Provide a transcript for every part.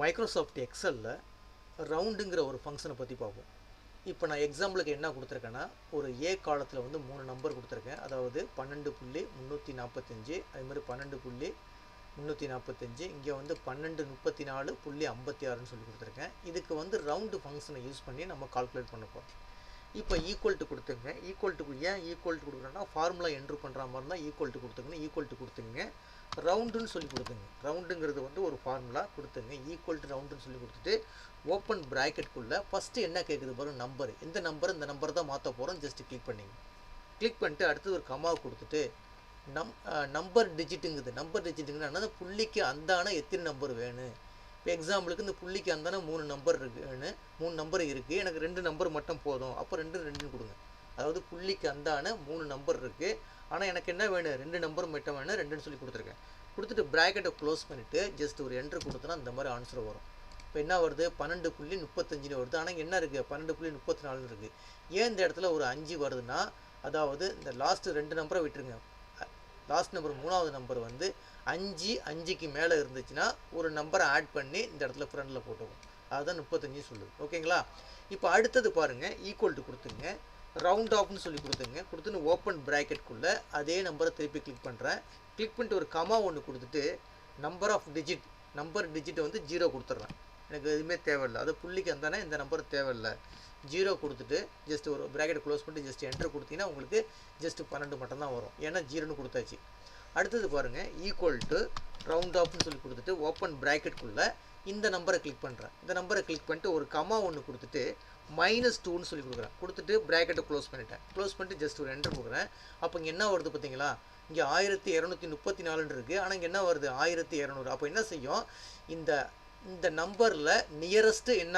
Microsoft எக்ஸலில் ரவுண்டுங்கிற ஒரு ஃபங்க்ஷனை பற்றி பார்ப்போம். இப்போ நான் எக்ஸாம்பிளுக்கு என்ன கொடுத்துருக்கேன்னா, ஒரு ஏ காலத்தில் வந்து 3 நம்பர் கொடுத்துருக்கேன். அதாவது 12.345, அதுமாதிரி 12.345, இங்கே வந்து 1234.56 சொல்லி கொடுத்துருக்கேன். இதுக்கு வந்து ரவுண்டு ஃபங்க்ஷனை யூஸ் பண்ணி நம்ம கால்குலேட் பண்ண போகிறோம். இப்போ ஈக்குவல் டு கொடுத்துங்க. ஈக்குவல் டு ஏன் ஈக்குவல் டு கொடுக்குறேன்னா, ஃபார்முலா என்ட்ரு பண்ணுற மாதிரி தான் ஈக்குவல் டு கொடுத்துங்க. ஈக்குவல் டு கொடுத்துங்க, ரவுண்டுன்னு சொல்லி கொடுத்துங்க. ரவுண்டுங்கிறது வந்து ஒரு ஃபார்முலா கொடுத்துங்க. ஈக்குவல் டு ரவுண்டுன்னு சொல்லி கொடுத்துட்டு ஓப்பன் ப்ராக்கெட்குள்ளே ஃபஸ்ட்டு என்ன கேட்குது பாருங்க, நம்பர். எந்த நம்பர்? இந்த நம்பர் தான் மாற்ற போகிறோம். ஜஸ்ட்டு கிளிக் பண்ணிங்க. கிளிக் பண்ணிட்டு அடுத்தது ஒரு கமாவை கொடுத்துட்டு நம்பர் டிஜிட்டுங்குது. நம்பர் டிஜிட்டுங்கன்னா புள்ளிக்கு அந்தான எத்தனை நம்பர் வேணும். இப்போ எக்ஸாம்பிளுக்கு இந்த புள்ளிக்கு அந்தான 3 நம்பர் இருக்குன்னு 3 நம்பர் இருக்குது, எனக்கு 2 நம்பர் மட்டும் போதும். அப்போ 2 கொடுங்க. அதாவது புள்ளிக்கு அந்தான 3 நம்பர் இருக்குது, ஆனால் எனக்கு என்ன வேணும்? 2 நம்பர் மட்டும் வேணும். 2ன்னு சொல்லி கொடுத்துருக்கேன். கொடுத்துட்டு ப்ராக்கெட்டை க்ளோஸ் பண்ணிவிட்டு ஜஸ்ட் ஒரு என்ட்ரு கொடுத்தனா இந்த மாதிரி ஆன்சர் வரும். இப்போ என்ன வருது? 12.35 வருது. ஆனால் என்ன இருக்குது? 12.34 இருக்குது. ஏன் இந்த இடத்துல ஒரு 5 வருதுன்னா, அதாவது இந்த லாஸ்ட்டு 2 நம்பரை விட்டுருங்க. லாஸ்ட் நம்பர் 3வது நம்பர் வந்து 5க்கு மேலே இருந்துச்சுன்னா ஒரு நம்பரை ஆட் பண்ணி இந்த இடத்துல ஃப்ரெண்டில் போட்டுக்கும். அதுதான் 35 சொல்லுது. ஓகேங்களா? இப்போ அடுத்தது பாருங்கள், ஈக்குவல் டு கொடுத்துங்க. ரவுண்ட் ஆஃப்னு சொல்லி கொடுத்துங்க. கொடுத்துன்னு ஓப்பன் ப்ராக்கெட்குள்ளே அதே நம்பரை திருப்பி கிளிக் பண்ணுறேன். கிளிக் பண்ணிட்டு ஒரு கமா ஒன்று கொடுத்துட்டு நம்பர் டிஜிட்டை வந்து 0 கொடுத்துட்றேன். எனக்கு எதுவுமே தேவையில்லை. அது புள்ளிக்கு அந்தானே இந்த நம்பர் தேவையில்லை. 0 கொடுத்துட்டு ஜஸ்ட் ஒரு ப்ராக்கெட் க்ளோஸ் பண்ணிட்டு ஜஸ்ட் என்ட்ரு கொடுத்தீங்கன்னா உங்களுக்கு ஜஸ்ட்டு 12 மட்டும்தான் வரும். ஏன்னா 0ன்னு கொடுத்தாச்சு. அடுத்தது பாருங்கள், ஈக்குவல் டு ரவுண்ட் ஆஃப்னு சொல்லி கொடுத்துட்டு ஓப்பன் ப்ராக்கெட்குள்ளே இந்த நம்பரை கிளிக் பண்ணுறேன். இந்த நம்பரை கிளிக் பண்ணிட்டு ஒரு கமா ஒன்று கொடுத்துட்டு -2ன்னு சொல்லி கொடுக்குறேன். கொடுத்துட்டு ப்ராக்கெட்டை க்ளோஸ் பண்ணிட்டேன். க்ளோஸ் பண்ணிட்டு ஜஸ்ட் ஒரு என்ட்ரு கொடுக்குறேன். அப்போ இங்கே என்ன வருது பார்த்தீங்களா? இங்கே 1234 இருக்குது, ஆனால் இங்கே என்ன வருது? 1200. அப்போ என்ன செய்யும்? இந்த நம்பரில் நியரஸ்ட்டு என்ன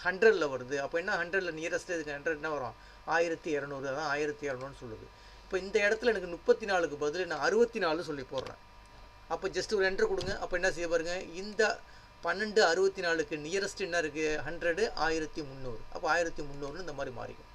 100ல் வருது. அப்போ என்ன 100ல் நியரஸ்ட்டு இதுக்கு 100 என்ன வரும்? 1200. அதான் 1200ன்னு சொல்லுது. இப்போ இந்த இடத்துல எனக்கு 34க்கு பதில் நான் 64 சொல்லி போடுறேன். அப்போ ஜஸ்ட் ஒரு என்ட்ரு கொடுங்க. அப்போ என்ன செய்ய பாருங்க, இந்த 1264க்கு நியரஸ்ட் என்ன இருக்குது? 100, 1300. அப்போ 1300ன்னு இந்த மாதிரி மாறிக்கும்.